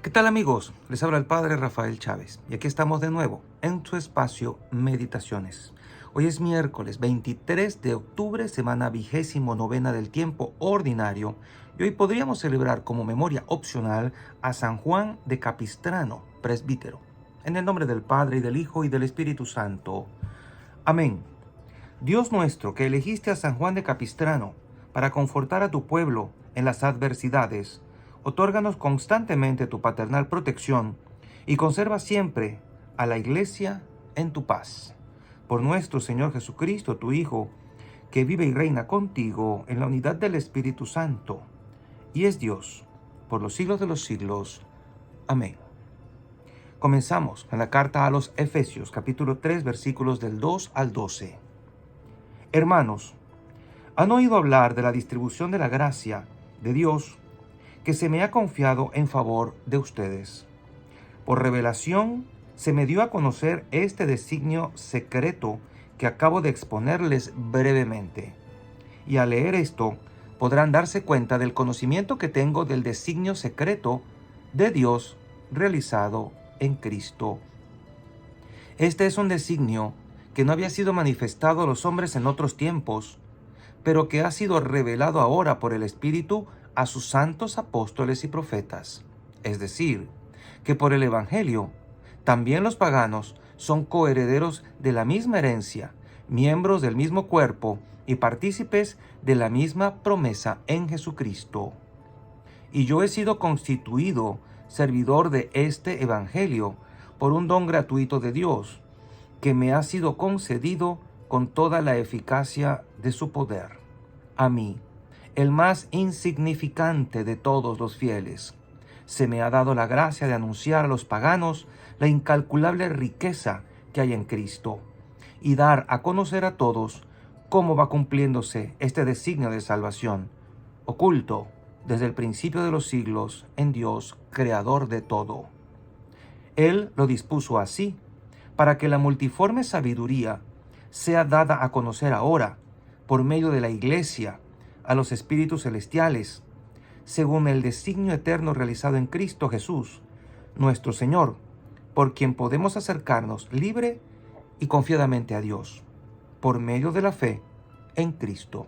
¿Qué tal, amigos? Les habla el Padre Rafael Chávez y aquí estamos de nuevo en su espacio Meditaciones. Hoy es miércoles 23 de octubre, semana 29ª del tiempo ordinario, y hoy podríamos celebrar como memoria opcional a San Juan de Capistrano, presbítero. En el nombre del Padre, y del Hijo, y del Espíritu Santo. Amén. Dios nuestro, que elegiste a San Juan de Capistrano para confortar a tu pueblo en las adversidades, otórganos constantemente tu paternal protección y conserva siempre a la Iglesia en tu paz. Por nuestro Señor Jesucristo, tu Hijo, que vive y reina contigo en la unidad del Espíritu Santo, y es Dios por los siglos de los siglos. Amén. Comenzamos en la carta a los Efesios, capítulo 3, versículos del 2 al 12. Hermanos, ¿han oído hablar de la distribución de la gracia de Dios que se me ha confiado en favor de ustedes? Por revelación se me dio a conocer este designio secreto que acabo de exponerles brevemente. Y al leer esto, podrán darse cuenta del conocimiento que tengo del designio secreto de Dios realizado en Cristo. Este es un designio que no había sido manifestado a los hombres en otros tiempos, pero que ha sido revelado ahora por el Espíritu a sus santos apóstoles y profetas. Es decir, que por el Evangelio, también los paganos son coherederos de la misma herencia, miembros del mismo cuerpo y partícipes de la misma promesa en Jesucristo. Y yo he sido constituido servidor de este Evangelio por un don gratuito de Dios, que me ha sido concedido con toda la eficacia de su poder. A mí, el más insignificante de todos los fieles, se me ha dado la gracia de anunciar a los paganos la incalculable riqueza que hay en Cristo y dar a conocer a todos cómo va cumpliéndose este designio de salvación, oculto desde el principio de los siglos en Dios, creador de todo. Él lo dispuso así, para que la multiforme sabiduría sea dada a conocer ahora, por medio de la Iglesia, a los espíritus celestiales, según el designio eterno realizado en Cristo Jesús, nuestro Señor, por quien podemos acercarnos libre y confiadamente a Dios, por medio de la fe en Cristo.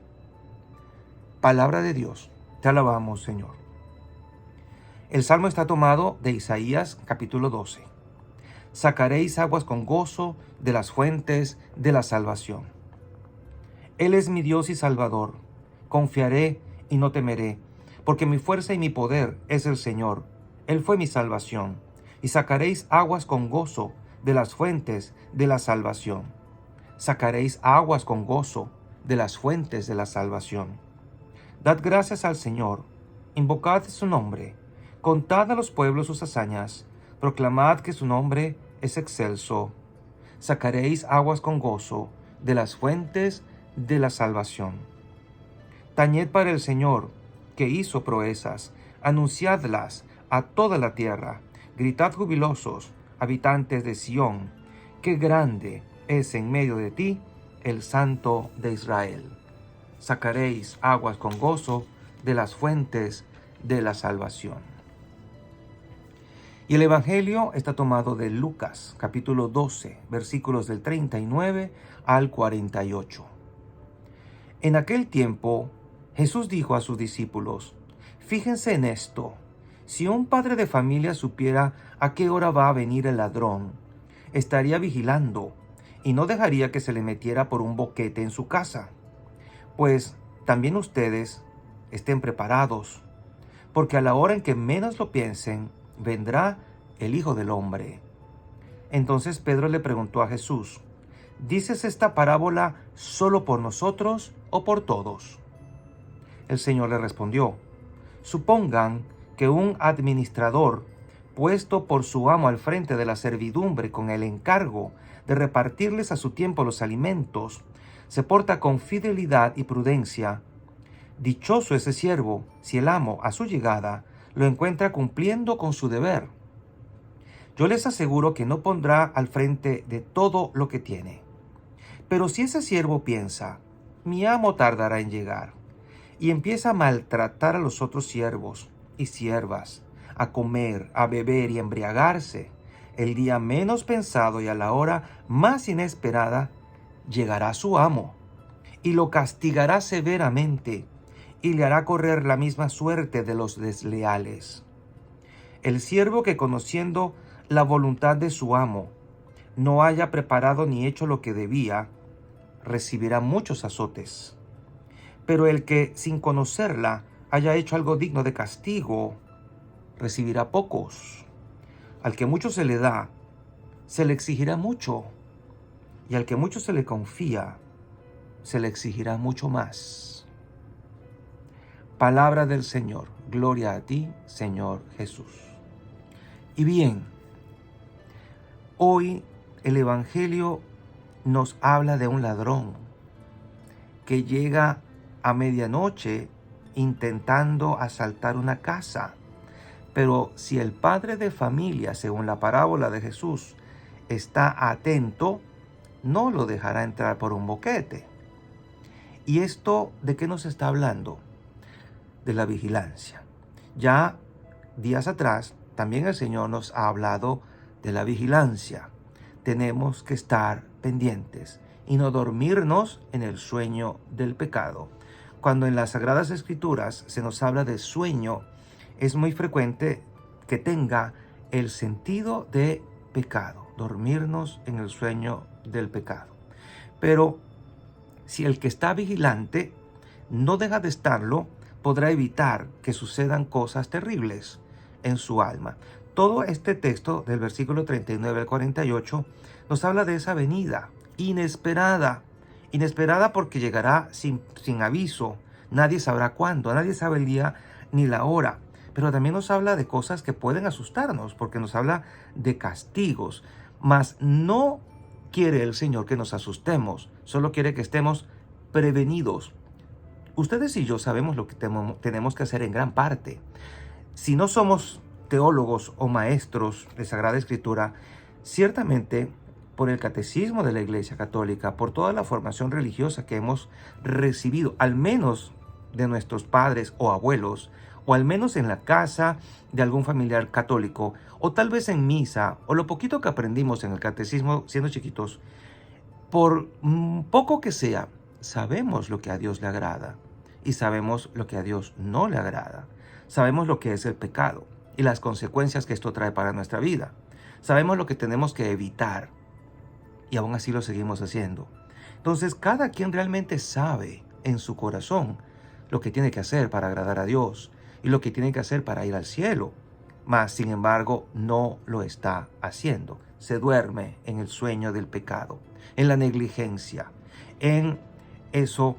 Palabra de Dios, te alabamos, Señor. El salmo está tomado de Isaías capítulo 12. Sacaréis aguas con gozo de las fuentes de la salvación. Él es mi Dios y Salvador. Confiaré y no temeré, porque mi fuerza y mi poder es el Señor. Él fue mi salvación. Y sacaréis aguas con gozo de las fuentes de la salvación. Sacaréis aguas con gozo de las fuentes de la salvación. Dad gracias al Señor, invocad su nombre, contad a los pueblos sus hazañas, proclamad que su nombre es excelso. Sacaréis aguas con gozo de las fuentes de la salvación. Tañed para el Señor, que hizo proezas, anunciadlas a toda la tierra. Gritad jubilosos, habitantes de Sión, que grande es en medio de ti el Santo de Israel. Sacaréis aguas con gozo de las fuentes de la salvación. Y el Evangelio está tomado de Lucas, capítulo 12, versículos del 39 al 48. En aquel tiempo, Jesús dijo a sus discípulos: fíjense en esto, si un padre de familia supiera a qué hora va a venir el ladrón, estaría vigilando y no dejaría que se le metiera por un boquete en su casa. Pues también ustedes estén preparados, porque a la hora en que menos lo piensen, vendrá el Hijo del Hombre. Entonces Pedro le preguntó a Jesús: ¿dices esta parábola solo por nosotros o por todos? El Señor le respondió: supongan que un administrador, puesto por su amo al frente de la servidumbre con el encargo de repartirles a su tiempo los alimentos, se porta con fidelidad y prudencia. Dichoso ese siervo si el amo, a su llegada, lo encuentra cumpliendo con su deber. Yo les aseguro que no pondrá al frente de todo lo que tiene. Pero si ese siervo piensa: mi amo tardará en llegar, y empieza a maltratar a los otros siervos y siervas, a comer, a beber y a embriagarse, el día menos pensado y a la hora más inesperada, llegará su amo y lo castigará severamente y le hará correr la misma suerte de los desleales. El siervo que conociendo la voluntad de su amo no haya preparado ni hecho lo que debía, recibirá muchos azotes. Pero el que sin conocerla haya hecho algo digno de castigo, recibirá pocos. Al que mucho se le da, se le exigirá mucho, y al que mucho se le confía, se le exigirá mucho más. Palabra del Señor. Gloria a ti, Señor Jesús. Y bien, hoy el Evangelio nos habla de un ladrón que llega a medianoche intentando asaltar una casa. Pero si el padre de familia, según la parábola de Jesús, está atento, no lo dejará entrar por un boquete. ¿Y esto de qué nos está hablando? De la vigilancia. Ya días atrás, también el Señor nos ha hablado de la vigilancia. Tenemos que estar pendientes y no dormirnos en el sueño del pecado. Cuando en las Sagradas Escrituras se nos habla de sueño, es muy frecuente que tenga el sentido de pecado, dormirnos en el sueño del pecado. Pero si el que está vigilante no deja de estarlo, podrá evitar que sucedan cosas terribles en su alma. Todo este texto del versículo 39 al 48 nos habla de esa venida inesperada. Inesperada porque llegará sin aviso. Nadie sabrá cuándo, nadie sabe el día ni la hora. Pero también nos habla de cosas que pueden asustarnos, porque nos habla de castigos. Mas no quiere el Señor que nos asustemos, solo quiere que estemos prevenidos. Ustedes y yo sabemos lo que tenemos que hacer en gran parte. Si no somos teólogos o maestros de Sagrada Escritura, ciertamente por el catecismo de la Iglesia Católica, por toda la formación religiosa que hemos recibido, al menos de nuestros padres o abuelos, o al menos en la casa de algún familiar católico, o tal vez en misa, o lo poquito que aprendimos en el catecismo siendo chiquitos, por poco que sea, sabemos lo que a Dios le agrada y sabemos lo que a Dios no le agrada. Sabemos lo que es el pecado y las consecuencias que esto trae para nuestra vida. Sabemos lo que tenemos que evitar y aún así lo seguimos haciendo. Entonces, cada quien realmente sabe en su corazón lo que tiene que hacer para agradar a Dios y lo que tiene que hacer para ir al cielo. Mas, sin embargo, no lo está haciendo. Se duerme en el sueño del pecado, en la negligencia, en eso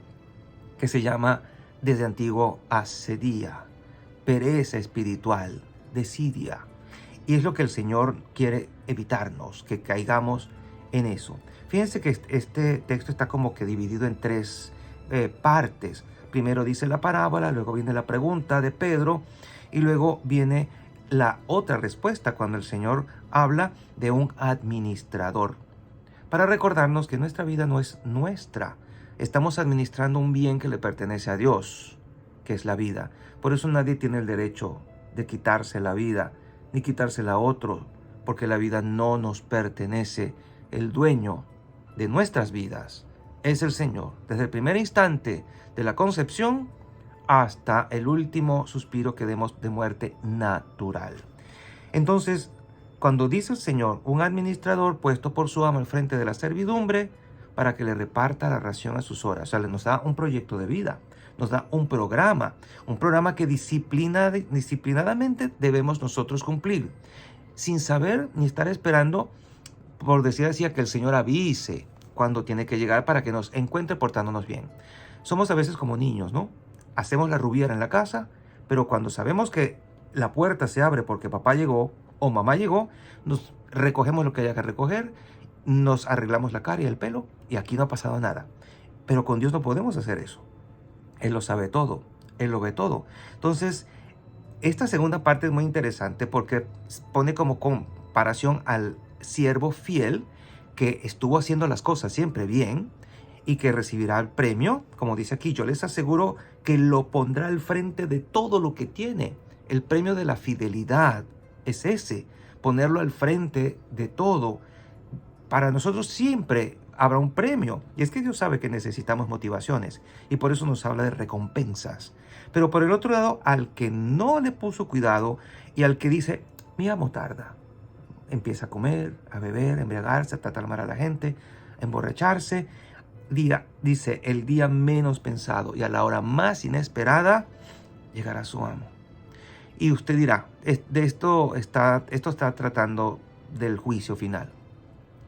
que se llama desde antiguo asedía, pereza espiritual, desidia. Y es lo que el Señor quiere evitarnos, que caigamos en eso. Fíjense que este texto está como que dividido en tres partes. Primero dice la parábola, luego viene la pregunta de Pedro y luego viene la otra respuesta cuando el Señor habla de un administrador. Para recordarnos que nuestra vida no es nuestra. Estamos administrando un bien que le pertenece a Dios, que es la vida. Por eso nadie tiene el derecho de quitarse la vida, ni quitársela a otro, porque la vida no nos pertenece. El dueño de nuestras vidas es el Señor, desde el primer instante de la concepción hasta el último suspiro que demos de muerte natural. Entonces, cuando dice el Señor, un administrador puesto por su amo al frente de la servidumbre para que le reparta la ración a sus horas, o sea, nos da un proyecto de vida, nos da un programa que disciplinadamente debemos nosotros cumplir, sin saber ni estar esperando, por decir así, a que el Señor avise cuando tiene que llegar para que nos encuentre portándonos bien. Somos a veces como niños, ¿no? Hacemos la rubiera en la casa, pero cuando sabemos que la puerta se abre porque papá llegó o mamá llegó, nos recogemos lo que haya que recoger, nos arreglamos la cara y el pelo y aquí no ha pasado nada. Pero con Dios no podemos hacer eso. Él lo sabe todo, Él lo ve todo. Entonces, esta segunda parte es muy interesante porque pone como comparación al siervo fiel que estuvo haciendo las cosas siempre bien y que recibirá el premio. Como dice aquí, yo les aseguro que lo pondrá al frente de todo lo que tiene. el premio de la fidelidad es ese, ponerlo al frente de todo. Para nosotros siempre habrá un premio. Y es que Dios sabe que necesitamos motivaciones y por eso nos habla de recompensas. Pero por el otro lado, al que no le puso cuidado y al que dice, mi amo tarda, empieza a comer, a beber, a embriagarse, a tratar mal a la gente, a emborracharse, dice, el día menos pensado y a la hora más inesperada llegará su amo. Y usted dirá, esto está tratando del juicio final.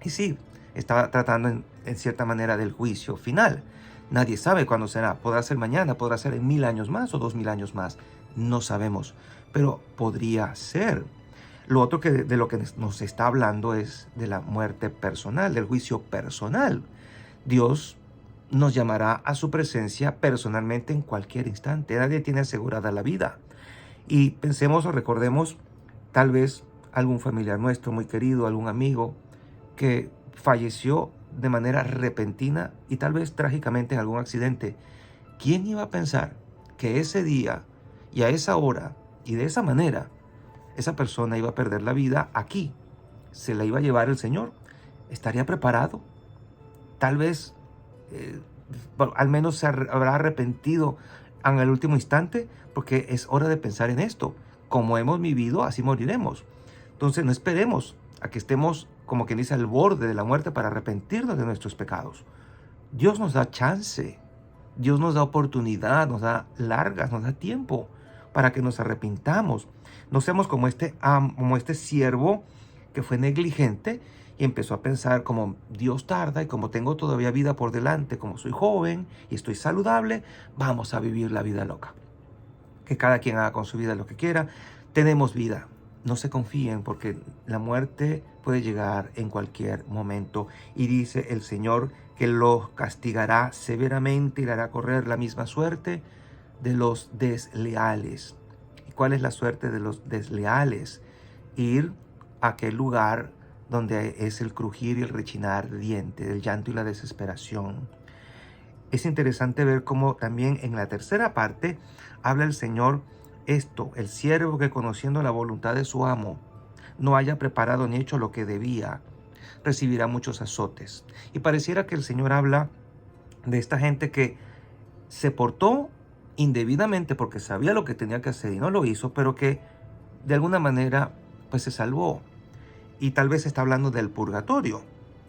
Y sí, está tratando en cierta manera del juicio final. Nadie sabe cuándo será. Podrá ser mañana, podrá ser en 1000 años más o 2000 años más. No sabemos, pero podría ser. Lo otro de lo que nos está hablando es de la muerte personal, del juicio personal. Dios nos llamará a su presencia personalmente en cualquier instante. Nadie tiene asegurada la vida. Y pensemos o recordemos tal vez algún familiar nuestro muy querido, algún amigo que falleció de manera repentina y tal vez trágicamente en algún accidente. ¿Quién iba a pensar que ese día y a esa hora y de esa manera esa persona iba a perder la vida aquí? ¿Se la iba a llevar el Señor? ¿Estaría preparado? Tal vez al menos se habrá arrepentido en el último instante, porque es hora de pensar en esto. Como hemos vivido, así moriremos. Entonces no esperemos a que estemos, como quien dice, al borde de la muerte para arrepentirnos de nuestros pecados. Dios nos da chance, Dios nos da oportunidad, nos da largas, nos da tiempo para que nos arrepintamos. No seamos como este siervo que fue negligente y empezó a pensar como Dios tarda y como tengo todavía vida por delante, como soy joven y estoy saludable, vamos a vivir la vida loca. Que cada quien haga con su vida lo que quiera. Tenemos vida. No se confíen porque la muerte puede llegar en cualquier momento. Y dice el Señor que los castigará severamente y le hará correr la misma suerte de los desleales. ¿Y cuál es la suerte de los desleales? Ir a aquel lugar donde es el crujir y el rechinar de dientes, el llanto y la desesperación. Es interesante ver cómo también en la tercera parte habla el Señor esto, el siervo que conociendo la voluntad de su amo no haya preparado ni hecho lo que debía, recibirá muchos azotes. Y pareciera que el Señor habla de esta gente que se portó indebidamente porque sabía lo que tenía que hacer y no lo hizo, pero que de alguna manera pues se salvó. Y tal vez está hablando del purgatorio.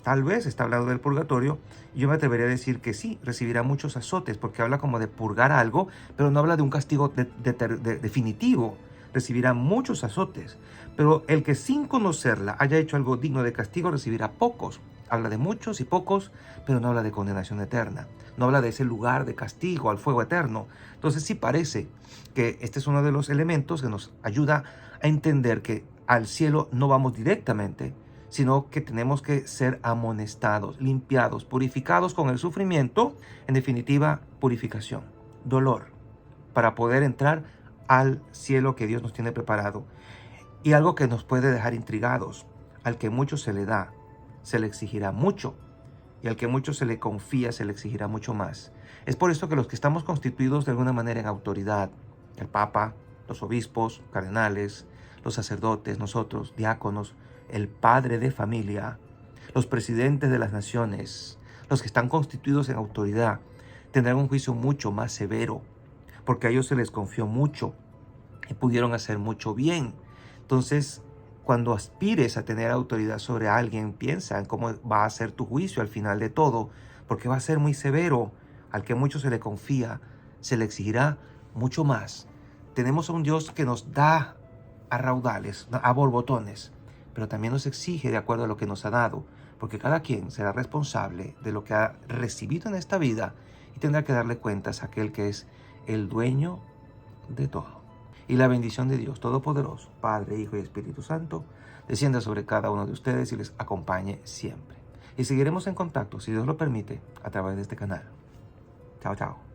Tal vez está hablando del purgatorio. Y yo me atrevería a decir que sí, recibirá muchos azotes, porque habla como de purgar algo, pero no habla de un castigo definitivo. Recibirá muchos azotes. Pero el que sin conocerla haya hecho algo digno de castigo, recibirá pocos. Habla de muchos y pocos, pero no habla de condenación eterna. No habla de ese lugar de castigo al fuego eterno. Entonces sí parece que este es uno de los elementos que nos ayuda a entender que al cielo no vamos directamente, sino que tenemos que ser amonestados, limpiados, purificados con el sufrimiento, en definitiva, purificación, dolor, para poder entrar al cielo que Dios nos tiene preparado. Y algo que nos puede dejar intrigados, al que mucho se le da, se le exigirá mucho, y al que mucho se le confía, se le exigirá mucho más. Es por esto que los que estamos constituidos de alguna manera en autoridad, el Papa, los obispos, cardenales, los sacerdotes, nosotros, diáconos, el padre de familia, los presidentes de las naciones, los que están constituidos en autoridad, tendrán un juicio mucho más severo, porque a ellos se les confió mucho y pudieron hacer mucho bien. Entonces, cuando aspires a tener autoridad sobre alguien, piensa en cómo va a ser tu juicio al final de todo, porque va a ser muy severo. Al que mucho se le confía, se le exigirá mucho más. Tenemos a un Dios que nos da a raudales, a borbotones, pero también nos exige de acuerdo a lo que nos ha dado, porque cada quien será responsable de lo que ha recibido en esta vida y tendrá que darle cuentas a aquel que es el dueño de todo. Y la bendición de Dios Todopoderoso, Padre, Hijo y Espíritu Santo, descienda sobre cada uno de ustedes y les acompañe siempre. Y seguiremos en contacto, si Dios lo permite, a través de este canal. Chao, chao.